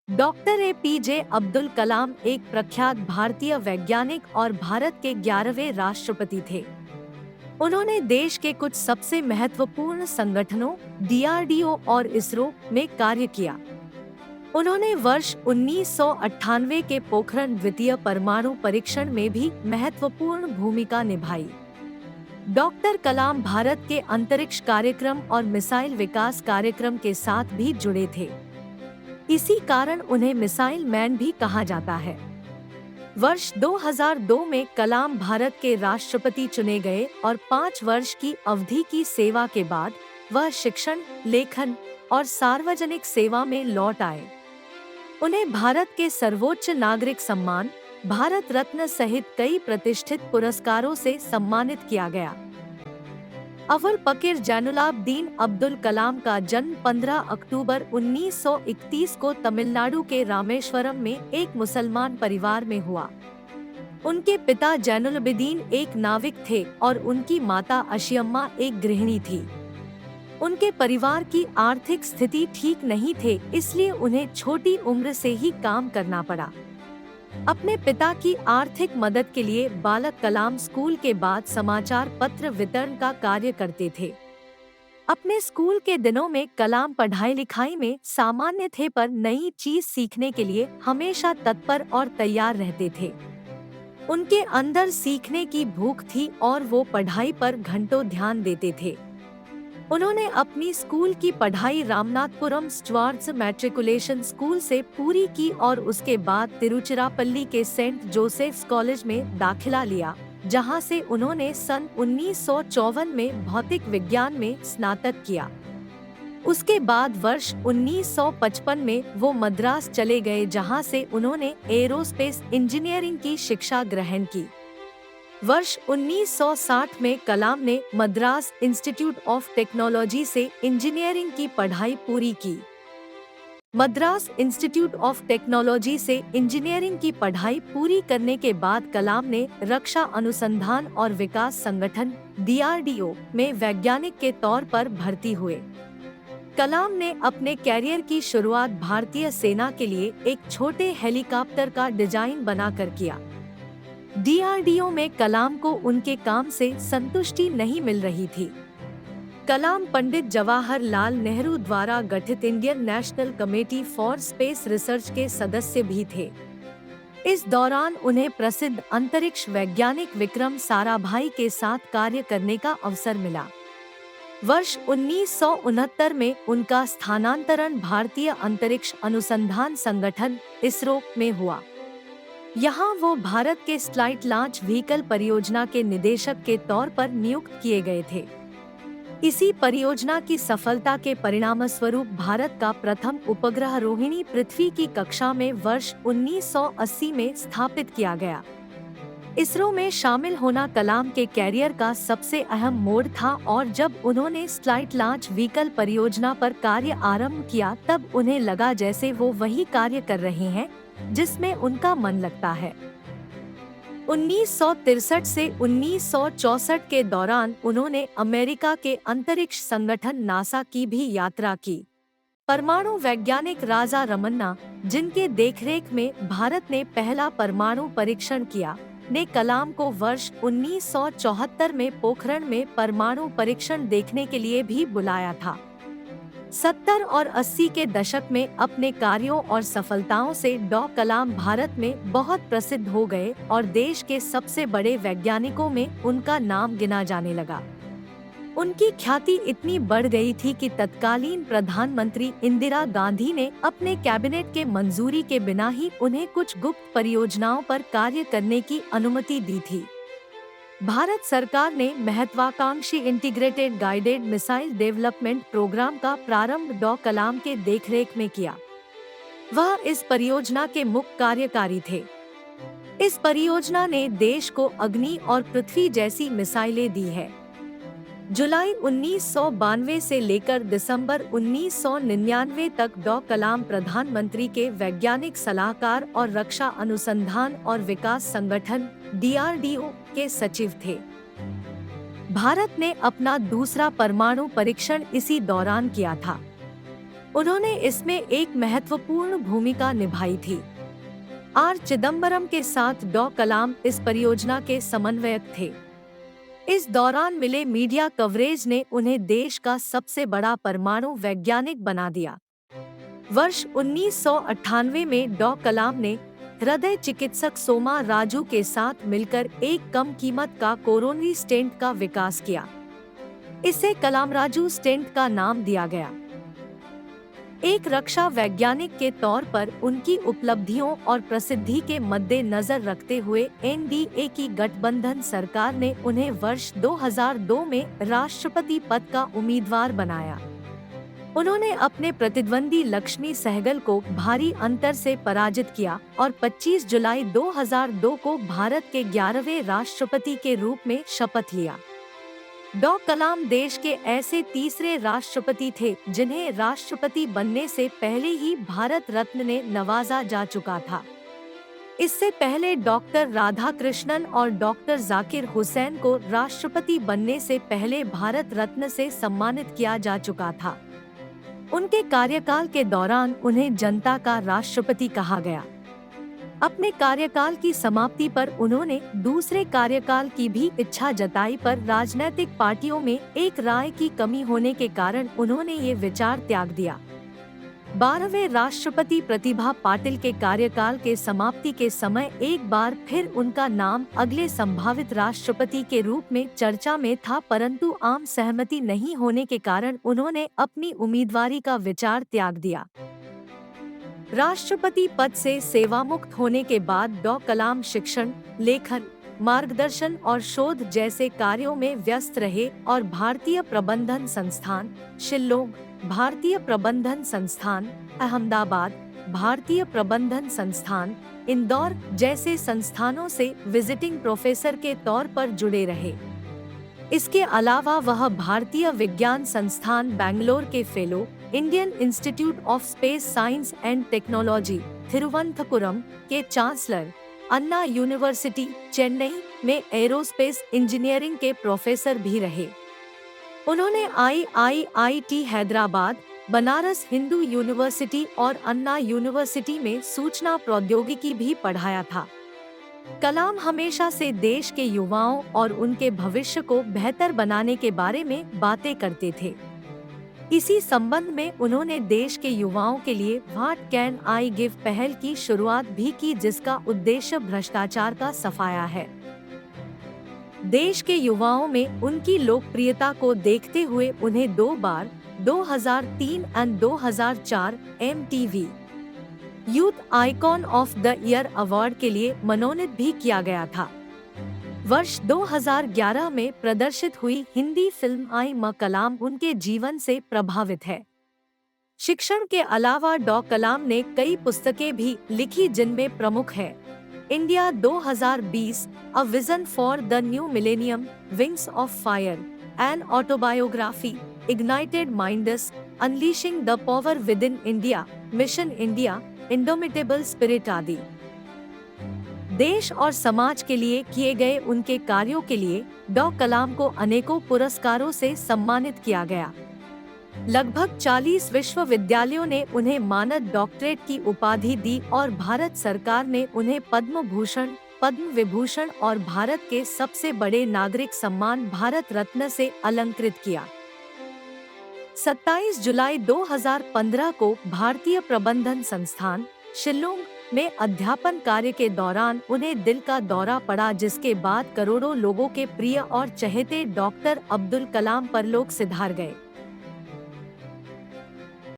Doctor APJ Abdul Kalam एक प्रख्यात भारतीय वैज्ञानिक और भारत के 11वें राष्ट्रपति थे। उन्होंने देश के कुछ सबसे महत्वपूर्ण संगठनों DRDO और इसरो में कार्य किया। उन्होंने वर्ष 1998 के पोखरण द्वितीय परमाणु परीक्षण में भी महत्वपूर्ण भूमिका निभाई। डॉक्टर कलाम भारत के अंतरिक्ष कार्यक्रम और मिसाइल विकास कार्यक्रम के साथ भी जुड़े थे। इसी कारण उन्हें मिसाइल मैन भी कहा जाता है। वर्ष 2002 में कलाम भारत के राष्ट्रपति चुने गए और 5 वर्ष की अवधि की सेवा के बाद वह शिक्षण, लेखन और सार्वजनिक सेवा में लौट आए। उन्हें भारत के सर्वोच्च नागरिक सम्मान भारत रत्न सहित कई प्रतिष्ठित पुरस्कारों से सम्मानित किया गया। अवल फकीर जैनुलाब्दीन अब्दुल कलाम का जन्म 15 अक्टूबर 1931 को तमिलनाडु के रामेश्वरम में एक मुसलमान परिवार में हुआ। उनके पिता जैनुलब्दीन एक नाविक थे और उनकी माता अशियम्मा एक गृहिणी थी। उनके परिवार की आर्थिक स्थिति ठीक नहीं थे, इसलिए उन्हें छोटी उम्र से ही काम करना पड़ा। अपने पिता की आर्थिक मदद के लिए बालक कलाम स्कूल के बाद समाचार पत्र वितरण का कार्य करते थे। अपने स्कूल के दिनों में कलाम पढ़ाई लिखाई में सामान्य थे, पर नई चीज सीखने के लिए हमेशा तत्पर और तैयार रहते थे। उनके अंदर सीखने की भूख थी और वो पढ़ाई पर घंटों ध्यान देते थे। उन्होंने अपनी स्कूल की पढ़ाई रामनाथपुरम स्टुअर्ट्स मैट्रिकुलेशन स्कूल से पूरी की और उसके बाद तिरुचिरापल्ली के सेंट जोसेफ्स कॉलेज में दाखिला लिया, जहां से उन्होंने सन 1954 में भौतिक विज्ञान में स्नातक किया। उसके बाद वर्ष 1955 में वो मद्रास चले गए, जहां से उन्होंने एरोस्पेस इंजीनियरिंग की शिक्षा ग्रहण की। वर्ष 1960 में कलाम ने मद्रास इंस्टीट्यूट ऑफ टेक्नोलॉजी से इंजीनियरिंग की पढ़ाई पूरी की। मद्रास इंस्टीट्यूट ऑफ टेक्नोलॉजी से इंजीनियरिंग की पढ़ाई पूरी करने के बाद कलाम ने रक्षा अनुसंधान और विकास संगठन DRDO में वैज्ञानिक के तौर पर भर्ती हुए। कलाम ने अपने कैरियर की शुरुआत भारतीय सेना के लिए एक छोटे हेलीकॉप्टर का डिजाइन बनाकर किया। DRDO में कलाम को उनके काम से संतुष्टि नहीं मिल रही थी। कलाम पंडित जवाहरलाल नेहरू द्वारा गठित Indian national committee for space research के सदस्य भी थे। इस दौरान उन्हें प्रसिद्ध अंतरिक्ष वैज्ञानिक विक्रम साराभाई के साथ कार्य करने का अवसर मिला। वर्ष 1969 में उनका स्थानांतरण भारतीय अंतरिक्ष अनुसंधान संगठन इसरो में हुआ। यहाँ वो भारत के स्लाइट लॉन्च व्हीकल परियोजना के निदेशक के तौर पर नियुक्त किए गए थे। इसी परियोजना की सफलता के परिणामस्वरूप भारत का प्रथम उपग्रह रोहिणी पृथ्वी की कक्षा में वर्ष 1980 में स्थापित किया गया। इसरो में शामिल होना कलाम के कैरियर का सबसे अहम मोड़ था और जब उन्होंने स्लाइट लॉन्च व्हीकल परियोजना पर कार्य आरंभ किया, तब उन्हें लगा जैसे वो वही कार्य कर रहे हैं जिसमें उनका मन लगता है। 1963 से 1964 के दौरान उन्होंने अमेरिका के अंतरिक्ष संगठन नासा की भी यात्रा की। परमाणु वैज्ञानिक राजा रमन्ना, जिनके देखरेख में भारत ने पहला परमाणु परीक्षण किया, ने कलाम को वर्ष 1974 में पोखरण में परमाणु परीक्षण देखने के लिए भी बुलाया था। 70 और 80 के दशक में अपने कार्यों और सफलताओं से डॉ कलाम भारत में बहुत प्रसिद्ध हो गए और देश के सबसे बड़े वैज्ञानिकों में उनका नाम गिना जाने लगा। उनकी ख्याति इतनी बढ़ गई थी कि तत्कालीन प्रधानमंत्री इंदिरा गांधी ने अपने कैबिनेट के मंजूरी के बिना ही उन्हें कुछ गुप्त परियोजनाओं पर कार्य करने की अनुमति दी थी। भारत सरकार ने महत्वाकांक्षी integrated guided missile development programme का प्रारंभ डॉ कलाम के देखरेख में किया। वह इस परियोजना के मुख्य कार्यकारी थे। इस परियोजना ने देश को अग्नि और पृथ्वी जैसी मिसाइलें दी है। जुलाई 1992 से लेकर दिसंबर 1999 तक डॉ कलाम प्रधानमंत्री के वैज्ञानिक सलाहकार और रक्षा अनुसंधान और विकास संगठन DRDO के सचिव थे। भारत ने अपना दूसरा परमाणु परीक्षण इसी दौरान किया था। उन्होंने इसमें एक महत्वपूर्ण भूमिका निभाई थी। आर चिदम्बरम के साथ डॉ कलाम इस परियोजना के समन्वयक थे। इस दौरान मिले मीडिया कवरेज ने उन्हें देश का सबसे बड़ा परमाणु वैज्ञानिक बना दिया। वर्ष 1998 में डॉ कलाम ने हृदय चिकित्सक सोमा राजू के साथ मिलकर एक कम कीमत का कोरोनरी स्टेंट का विकास किया। इसे कलाम राजू स्टेंट का नाम दिया गया। एक रक्षा वैज्ञानिक के तौर पर उनकी उपलब्धियों और प्रसिद्धि के मद्देनजर रखते हुए एनडीए की गठबंधन सरकार ने उन्हें वर्ष 2002 में राष्ट्रपति पद का उम्मीदवार बनाया। उन्होंने अपने प्रतिद्वंदी लक्ष्मी सहगल को भारी अंतर से पराजित किया और 25 जुलाई 2002 को भारत के 11वें राष्ट्रपति के रूप में शपथ लिया। डॉ कलाम देश के ऐसे तीसरे राष्ट्रपति थे जिन्हें राष्ट्रपति बनने से पहले ही भारत रत्न ने नवाजा जा चुका था। इससे पहले डॉक्टर राधाकृष्णन और डॉक्टर जाकिर हुसैन को राष्ट्रपति बनने से पहले भारत रत्न से सम्मानित किया जा चुका था। उनके कार्यकाल के दौरान उन्हें जनता का राष्ट्रपति कहा गया। अपने कार्यकाल की समाप्ति पर उन्होंने दूसरे कार्यकाल की भी इच्छा जताई, पर राजनीतिक पार्टियों में एक राय की कमी होने के कारण उन्होंने ये विचार त्याग दिया। 12वें राष्ट्रपति प्रतिभा पाटिल के कार्यकाल के समाप्ति के समय एक बार फिर उनका नाम अगले संभावित राष्ट्रपति के रूप में चर्चा में था, परंतु आम सहमति नहीं होने के कारण उन्होंने अपनी उम्मीदवारी का विचार त्याग दिया। राष्ट्रपति पद से सेवामुक्त होने के बाद डॉ कलाम शिक्षण, लेखन, मार्गदर्शन और शोध जैसे कार्यों में व्यस्त रहे और भारतीय प्रबंधन संस्थान शिल्लोंग, भारतीय प्रबंधन संस्थान अहमदाबाद, भारतीय प्रबंधन संस्थान इंदौर जैसे संस्थानों से विजिटिंग प्रोफेसर के तौर पर जुड़े रहे। इसके अलावा वह भारतीय विज्ञान संस्थान बेंगलोर के fellow, Indian institute of space science and technology Thiruvananthapuram के चांसलर, अन्ना यूनिवर्सिटी चेन्नई में एरोस्पेस इंजीनियरिंग के प्रोफेसर भी रहे। उन्होंने IIIT हैदराबाद, बनारस हिंदू यूनिवर्सिटी और अन्ना यूनिवर्सिटी में सूचना प्रौद्योगिकी भी पढ़ाया था। कलाम हमेशा से देश के युवाओं और उनके भविष्य को बेहतर बनाने के बारे में बातें करते थे। इसी संबंध में उन्होंने देश के युवाओं के लिए व्हाट कैन आई गिव पहल की शुरुआत भी की, जिसका उद्देश्य भ्रष्टाचार का सफाया है। देश के युवाओं में उनकी लोकप्रियता को देखते हुए उन्हें 2 बार 2003 और 2004 MTV youth icon of the year award के लिए मनोनीत भी किया गया था। वर्ष 2011 में प्रदर्शित हुई हिंदी फिल्म आई म कलाम उनके जीवन से प्रभावित है। शिक्षण के अलावा डॉ कलाम ने कई पुस्तकें भी लिखी, जिनमें प्रमुख है India 2020, a vision for the new millennium, wings of fire, an autobiography, ignited minds, unleashing the power with in India, mission India, indomitable spirit आदि। देश और समाज के लिए किए गए उनके कार्यों के लिए डॉ कलाम को अनेकों पुरस्कारों से सम्मानित किया गया। लगभग 40 विश्वविद्यालयों ने उन्हें मानद डॉक्टरेट की उपाधि दी और भारत सरकार ने उन्हें पद्म भूषण, पद्म विभूषण और भारत के सबसे बड़े नागरिक सम्मान भारत रत्न से अलंकृत किया। 27 जुलाई 2015 को भारतीय प्रबंधन संस्थान शिल्लोंग में अध्यापन कार्य के दौरान उन्हें दिल का दौरा पड़ा, जिसके बाद करोड़ों लोगों के प्रिय और चहेते डॉक्टर अब्दुल कलाम परलोक सिधार गए।